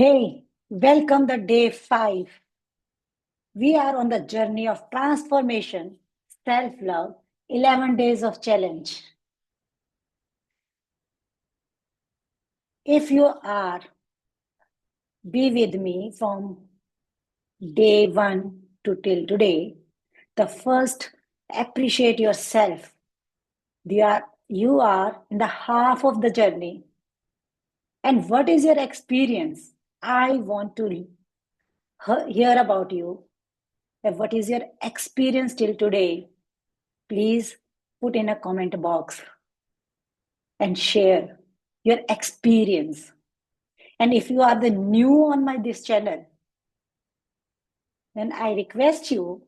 Hey, welcome the day 5. We are on the journey of transformation, self-love, 11 days of challenge. If you are, be with me from day 1 to till today. The first, appreciate yourself. You are in the half of the journey. And what is your experience? I want to hear about you. What is your experience till today? Please put in a comment box and share your experience. And if you are the new on my this channel, then I request you,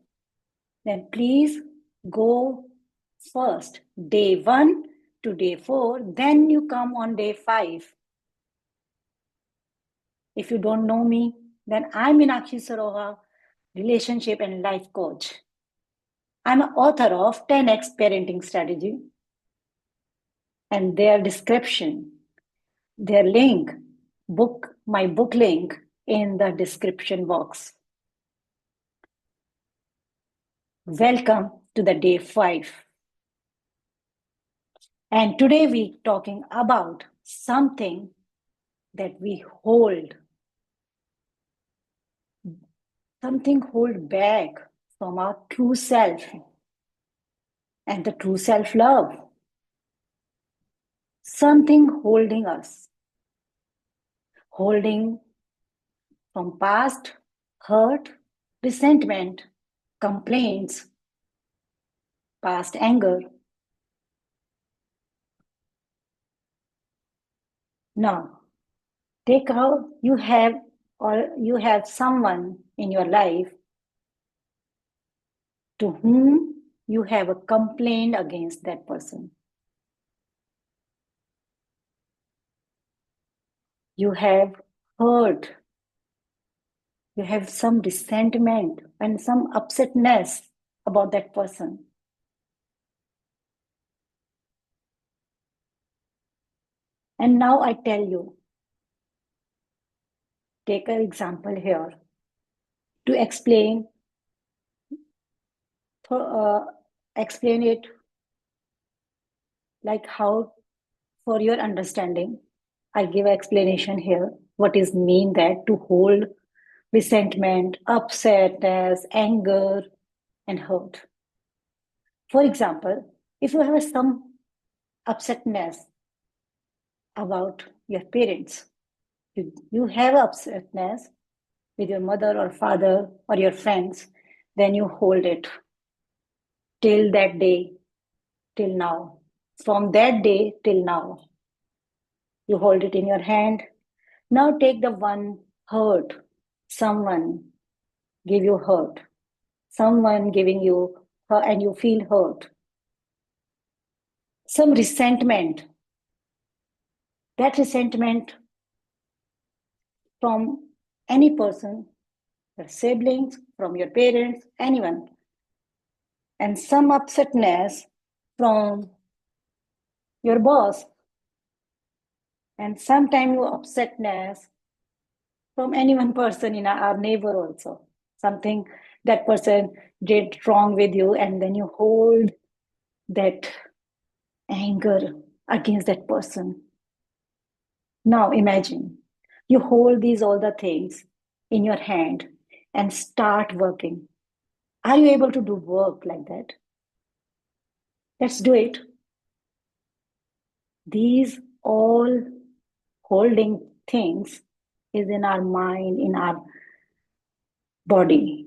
then please go first day 1 to day 4, then you come on day 5. If you don't know me, then I'm Meenakshi Saroha, relationship and life coach. I'm an author of 10x parenting strategy, and their description, their link, my book link in the description box. Welcome to the day 5. And today we're talking about something that we hold back from our true self and the true self-love. Something holding from past hurt, resentment, complaints, past anger. Now, take out you have someone in your life to whom you have a complaint against that person. You have hurt. You have some resentment and some upsetness about that person. And now I tell you, take an example here to explain it like how for your understanding. I give explanation here. What is mean that to hold resentment, upsetness, anger, and hurt. For example, if you have some upsetness about your parents, you have upsetness with your mother or father or your friends, then you hold it till that day, till now. From that day till now, you hold it in your hand. Now take the one hurt, someone give you hurt, someone giving you hurt and you feel hurt. Some resentment, that resentment from any person, your siblings, from your parents, anyone. And some upsetness from your boss. And sometimes you upsetness from any one person in our neighbor also. Something that person did wrong with you, and then you hold that anger against that person. Now imagine you hold these all the things in your hand and start working. Are you able to do work like that? Let's do it. These all holding things is in our mind, in our body.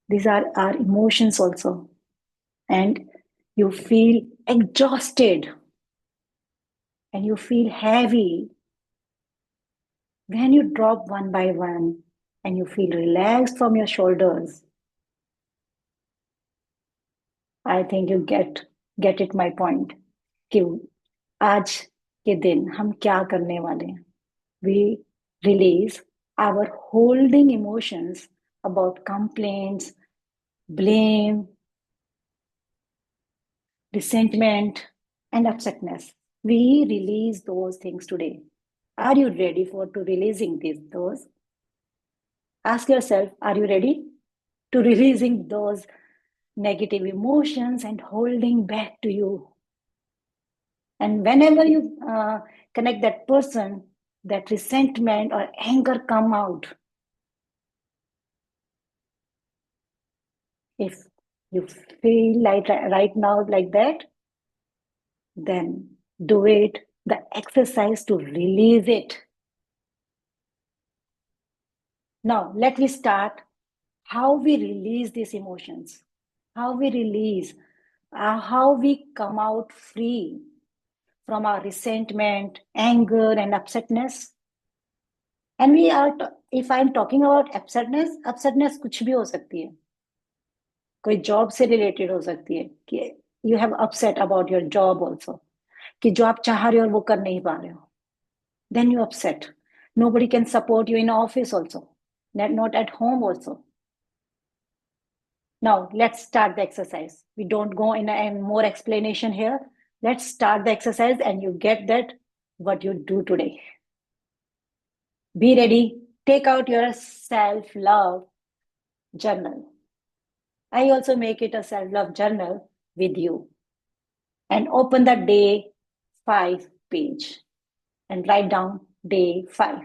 These are our emotions also. And you feel exhausted and you feel heavy when you drop one by one and you feel relaxed from your shoulders. I think you get it my point. कि आज के दिन हम क्या करने वाले हैं? We release our holding emotions about complaints, blame, resentment, and upsetness. We release those things today. Are you ready for to releasing those? Ask yourself, are you ready to releasing those negative emotions and holding back to you? And whenever you connect that person, that resentment or anger come out. If you feel like right now like that, then do it, the exercise to release it. Now, let me start how we release these emotions, how we release, how we come out free from our resentment, anger, and upsetness. And we are, if I'm talking about upsetness कुछ भी हो सकती है. कोई job से related हो सकती है कि you have upset about your job also, कि जो आप चाह रहे हो और वो कर नहीं पा रहे हो, then you upset. Nobody can support you in office also, not at home also. Now let's start the exercise. We don't go in more explanation here. Let's start the exercise and you get that what you do today. Be ready. Take out your self love journal. I also make it a self love journal with you, and open the day 5 page and write down day 5.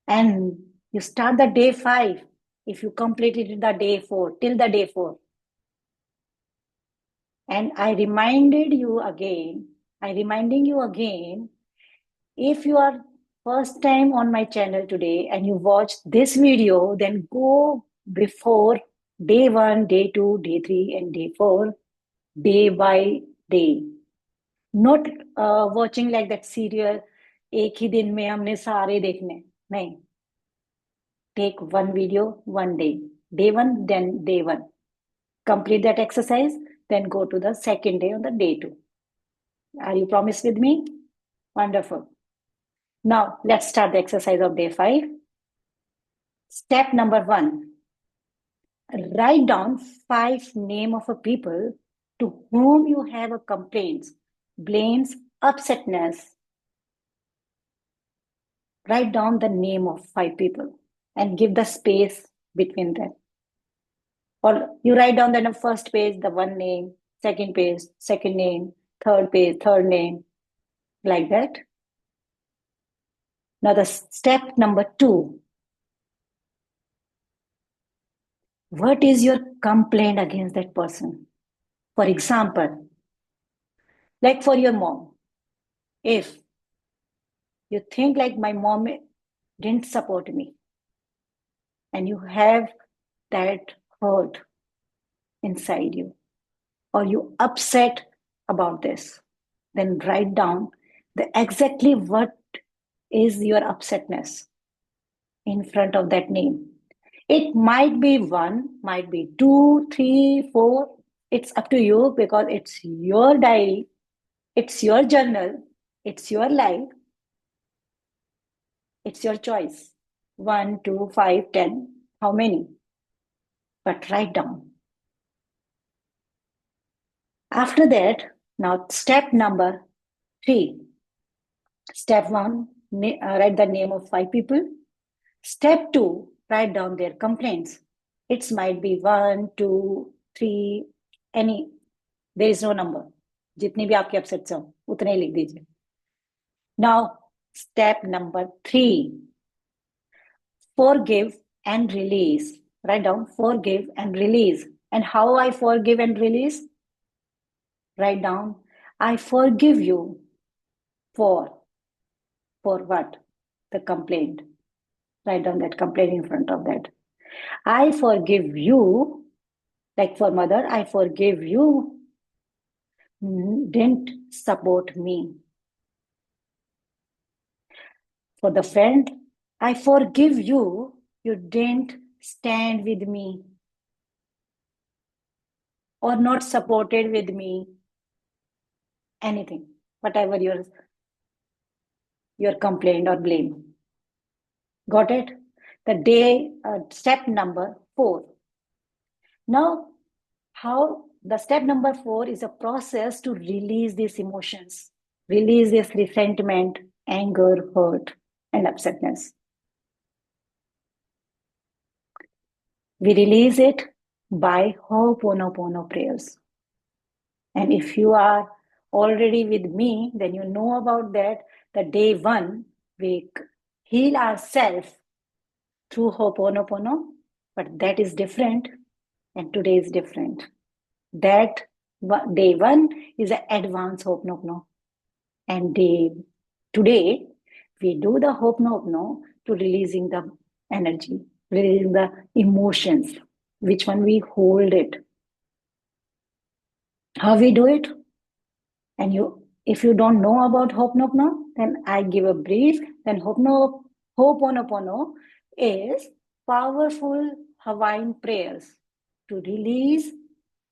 And you start the day 5 if you completed the day 4 till the day 4. And I reminding you again, if you are first time on my channel today and you watch this video, then go before day 1, day 2, day 3, and day 4, day by day. Not watching like that serial, एक ही दिन में हमने सारे देखने, नहीं. Take one video, one day. Day 1, then day 1. Complete that exercise, then go to the second day on the day 2. Are you promised with me? Wonderful. Now, let's start the exercise of day 5. Step number 1. Write down 5 names of a people to whom you have a complaints, blames, upsetness. Write down the name of 5 people and give the space between them. Or you write down the first page, the one name, second page, second name, third page, third name, like that. Now the step number 2. What is your complaint against that person? For example, like for your mom, if you think like my mom didn't support me and you have that hurt inside you, or you upset about this, then write down the exactly what is your upsetness in front of that name. It might be 1, might be 2, 3, 4. It's up to you because it's your diary, it's your journal, it's your life, it's your choice. 1, 2, 5, 10, how many? But write down. After that, now step number 3. Step 1, write the name of 5 people. Step 2, write down their complaints. It might be 1, 2, 3, any. There is no number. जितनी भी आपके upsets हो उतने ही लिख दीजिए. Now, step number 3. Forgive and release. Write down forgive and release. And how I forgive and release? Write down, I forgive you for what? The complaint. Write down that complaint in front of that. I forgive you, like for mother, I forgive you, didn't support me. For the friend, I forgive you, you didn't stand with me or not supported with me. Anything, whatever your complaint or blame. Got it? The day, step number 4. Now, how the step number 4 is a process to release these emotions. Release this resentment, anger, hurt, and upsetness. We release it by Ho'oponopono prayers. And if you are already with me, then you know about that. The day one, we heal ourselves through Ho'oponopono, but that is different, and today is different. That day one is an advanced Ho'oponopono, and today we do the Ho'oponopono to releasing the energy, releasing the emotions. Which one we hold it? How we do it? And if you don't know about Ho'oponopono, then I give a brief. Then Ho'oponopono is powerful Hawaiian prayers to release,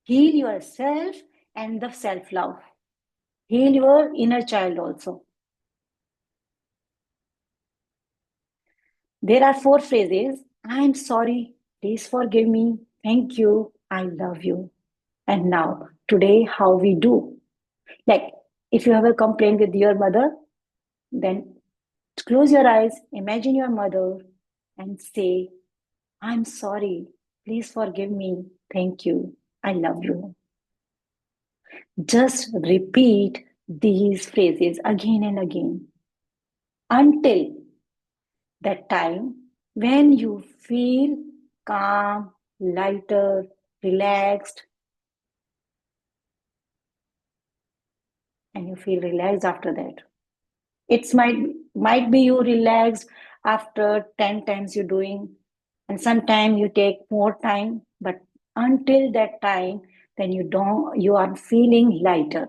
heal yourself and the self-love. Heal your inner child also. There are 4 phrases. I'm sorry. Please forgive me. Thank you. I love you. And now, today, how we do. Like, if you have a complaint with your mother, then close your eyes, imagine your mother, and say, I'm sorry. Please forgive me. Thank you. I love you. Just repeat these phrases again and again until that time when you feel calm, lighter, relaxed, and you feel relaxed after that. It's might be you relaxed after 10 times you're doing, and sometimes you take more time, but until that time, then you are feeling lighter.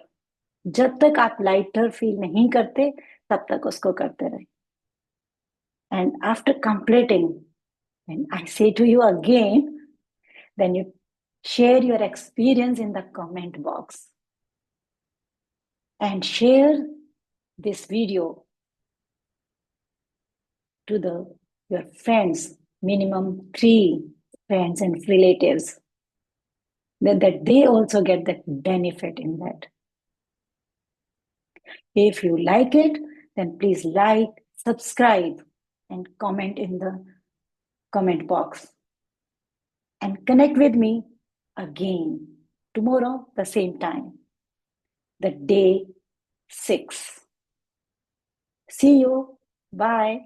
जब तक आप lighter feel नहीं करते तब तक उसको करते रहे. And after completing, and I say to you again, then you share your experience in the comment box and share this video to your friends, minimum 3 friends and relatives, that they also get the benefit in that. If you like it, then please like, subscribe, and comment in the comment box. And connect with me again tomorrow, the same time, the day 6. See you. Bye.